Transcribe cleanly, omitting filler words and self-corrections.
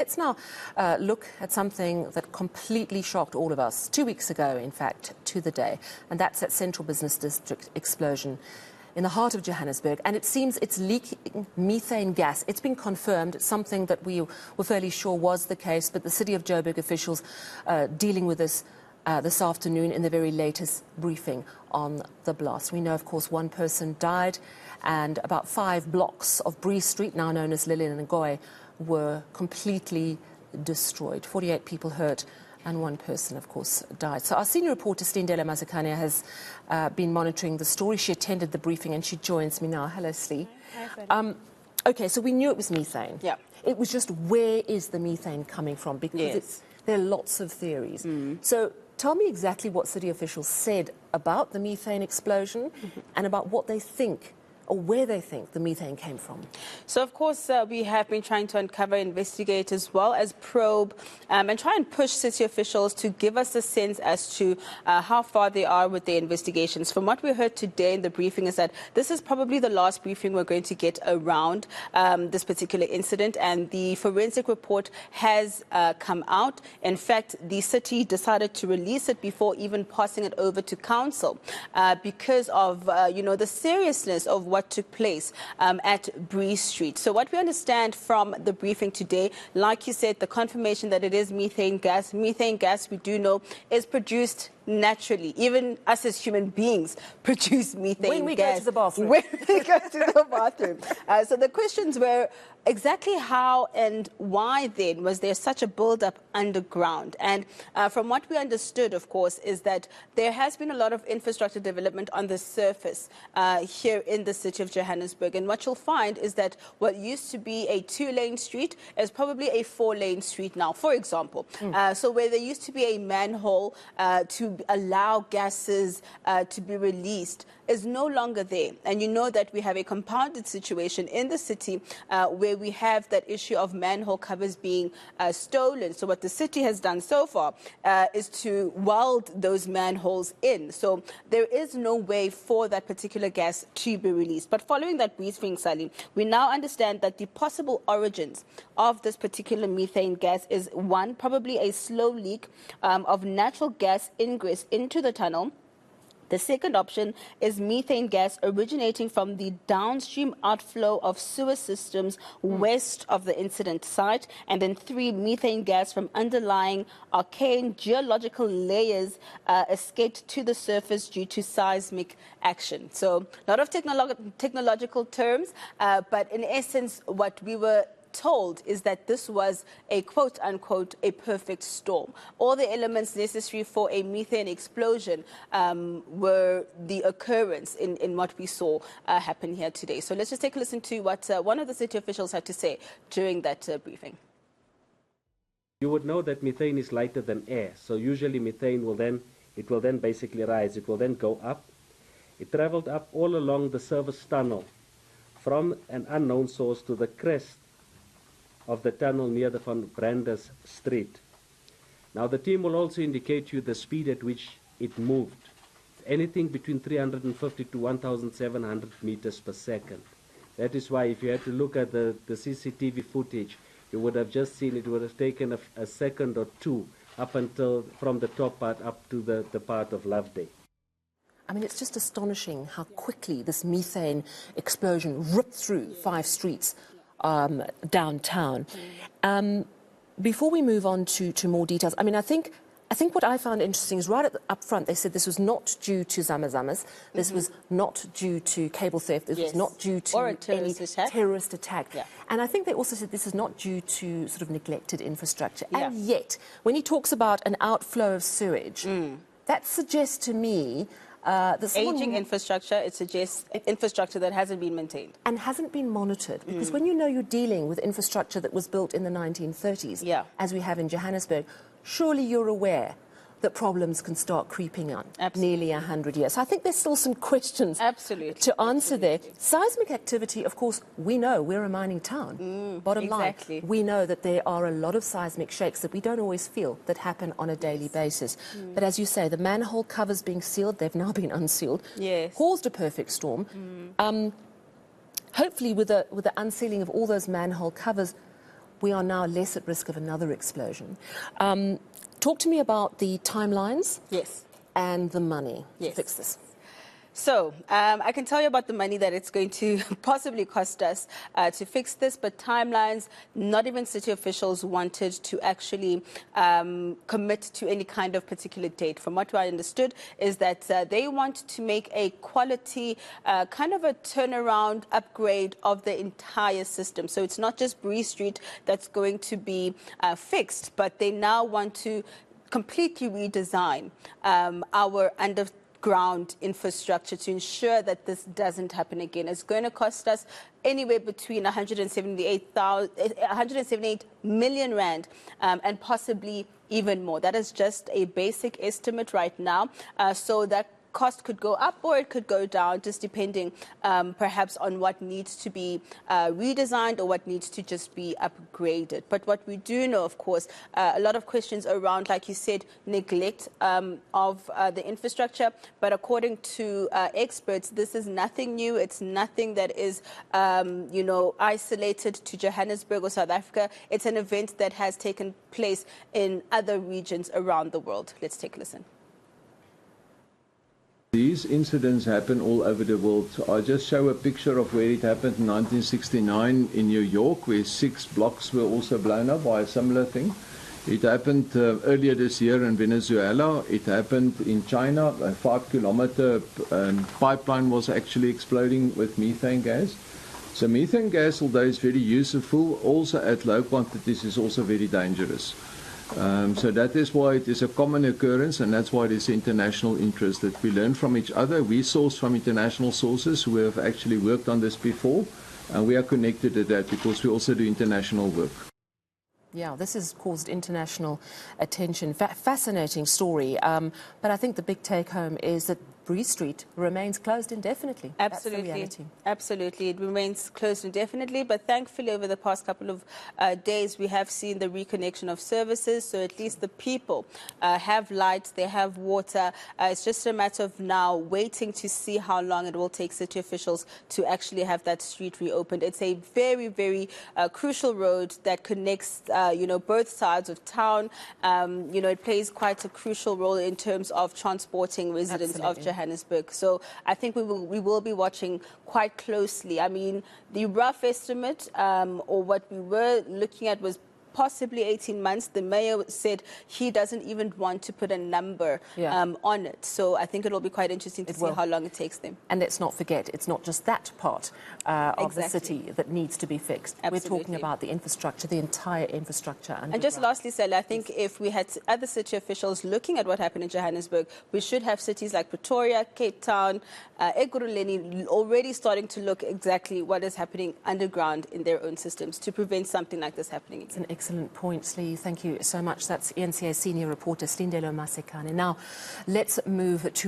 Let's now look at something that completely shocked all of us 2 weeks ago, in fact, to the day, and that's that Central Business District explosion in the heart of Johannesburg. And it seems it's leaking methane gas. It's been confirmed. It's something that we were fairly sure was the case, but the City of Joburg officials dealing with this this afternoon in the very latest briefing on the blast. We know, of course, one person died and about 5 blocks of Bree Street, now known as Lilian Ngoyi, were completely destroyed. 48 people hurt and one person, of course, died. So our senior reporter, Silindelo Masikane, has been monitoring the story. She attended the briefing and she joins me now. Hello, Slee. Hi, okay, so we knew it was methane. Yeah. It was just, where is the methane coming from? Because there are lots of theories. So tell me exactly what city officials said about the methane explosion and about what they think, or where they think the methane came from. So, of course, we have been trying to uncover, investigate, as well as probe and try and push city officials to give us a sense as to how far they are with their investigations. From what we heard today in the briefing is that this is probably the last briefing we're going to get around this particular incident, and the forensic report has come out. In fact, the city decided to release it before even passing it over to council because of, the seriousness of what took place at Bree Street. So what we understand from the briefing today, like you said, the confirmation that it is methane gas. Methane gas, we do know, is produced naturally. Even us as human beings produce methane gas. When we go to the bathroom. When we go to the bathroom. So the questions were exactly how and why then was there such a build-up underground? And from what we understood, of course, is that there has been a lot of infrastructure development on the surface here in the city of Johannesburg. And what you'll find is that what used to be a 2-lane street is probably a 4-lane street now, for example. So where there used to be a manhole to allow gases to be released is no longer there. And you know that we have a compounded situation in the city where we have that issue of manhole covers being stolen. So what the city has done so far is to weld those manholes in. So there is no way for that particular gas to be released. But following that briefing, Sally, we now understand that the possible origins of this particular methane gas is, one, probably a slow leak of natural gas ingress into the tunnel. The second option is methane gas originating from the downstream outflow of sewer systems west of the incident site. And then 3, methane gas from underlying arcane geological layers escaped to the surface due to seismic action. So a lot of technological terms, but in essence, what we were told is that this was a quote-unquote a perfect storm. All the elements necessary for a methane explosion were the occurrence in what we saw happen here today. So let's just take a listen to what one of the city officials had to say during that briefing. You would know that methane is lighter than air, so usually methane will then basically rise. It will then go up. It traveled up all along the service tunnel from an unknown source to the crest of the tunnel near the Van Brandes Street. Now the team will also indicate to you the speed at which it moved, anything between 350 to 1,700 meters per second. That is why if you had to look at the CCTV footage, you would have just seen it would have taken a second or two up until from the top part up to the part of Loveday. I mean, it's just astonishing how quickly this methane explosion ripped through 5 streets downtown. Before we move on to more details, I mean, I think what I found interesting is right up front, they said this was not due to zamazamas, this was not due to cable theft, this was not due to any terrorist attack. Yeah. And I think they also said this is not due to sort of neglected infrastructure. And yet, when he talks about an outflow of sewage, that suggests to me aging infrastructure, it suggests infrastructure that hasn't been maintained. And hasn't been monitored. Because when you know you're dealing with infrastructure that was built in the 1930s, as we have in Johannesburg, surely you're aware that problems can start creeping on nearly 100 years. So I think there's still some questions to answer there. Seismic activity, of course, we know we're a mining town. Bottom line, we know that there are a lot of seismic shakes that we don't always feel that happen on a daily basis. But as you say, the manhole covers being sealed, they've now been unsealed, caused a perfect storm. Hopefully with the unsealing of all those manhole covers, we are now less at risk of another explosion. Talk to me about the timelines. Yes. And the money Yes. to fix this. So I can tell you about the money that it's going to possibly cost us to fix this, but timelines, not even city officials wanted to actually commit to any kind of particular date. From what I understood is that they want to make a quality kind of a turnaround upgrade of the entire system. So it's not just Bree Street that's going to be fixed, but they now want to completely redesign our underground infrastructure to ensure that this doesn't happen again. It's going to cost us anywhere between 178 million rand and possibly even more. That is just a basic estimate right now. So that cost could go up or it could go down, just depending perhaps on what needs to be redesigned or what needs to just be upgraded. But what we do know, of course, a lot of questions around, like you said, neglect of the infrastructure. But according to experts, this is nothing new. It's nothing that is, isolated to Johannesburg or South Africa. It's an event that has taken place in other regions around the world. Let's take a listen. These incidents happen all over the world. I just show a picture of where it happened in 1969 in New York, where 6 blocks were also blown up by a similar thing. It happened earlier this year in Venezuela. It happened in China. A 5-kilometer pipeline was actually exploding with methane gas. So methane gas, although it's very useful, also at low quantities is also very dangerous. So that is why it is a common occurrence, and that's why it is international interest that we learn from each other. We source from international sources who have actually worked on this before, and we are connected to that because we also do international work. Yeah, this has caused international attention. Fascinating story. But I think the big take home is that Bree Street remains closed indefinitely. Absolutely. That's the reality. Absolutely. It remains closed indefinitely. But thankfully, over the past couple of days, we have seen the reconnection of services. So at least the people have lights, they have water. It's just a matter of now waiting to see how long it will take city officials to actually have that street reopened. It's a very, very crucial road that connects, both sides of town. It plays quite a crucial role in terms of transporting residents of Johannesburg. So I think we will be watching quite closely. I mean, the rough estimate or what we were looking at was possibly 18 months. The mayor said he doesn't even want to put a number on it. So I think it will be quite interesting to see how long it takes them. And let's not forget, it's not just that part of the city that needs to be fixed. Absolutely. We're talking about the infrastructure, the entire infrastructure. And just lastly, Sally, I think if we had other city officials looking at what happened in Johannesburg, we should have cities like Pretoria, Cape Town, Ekurhuleni already starting to look exactly what is happening underground in their own systems to prevent something like this happening again. It's an excellent point, Slee. Thank you so much. That's eNCA senior reporter Silindelo Masikane. Now, let's move to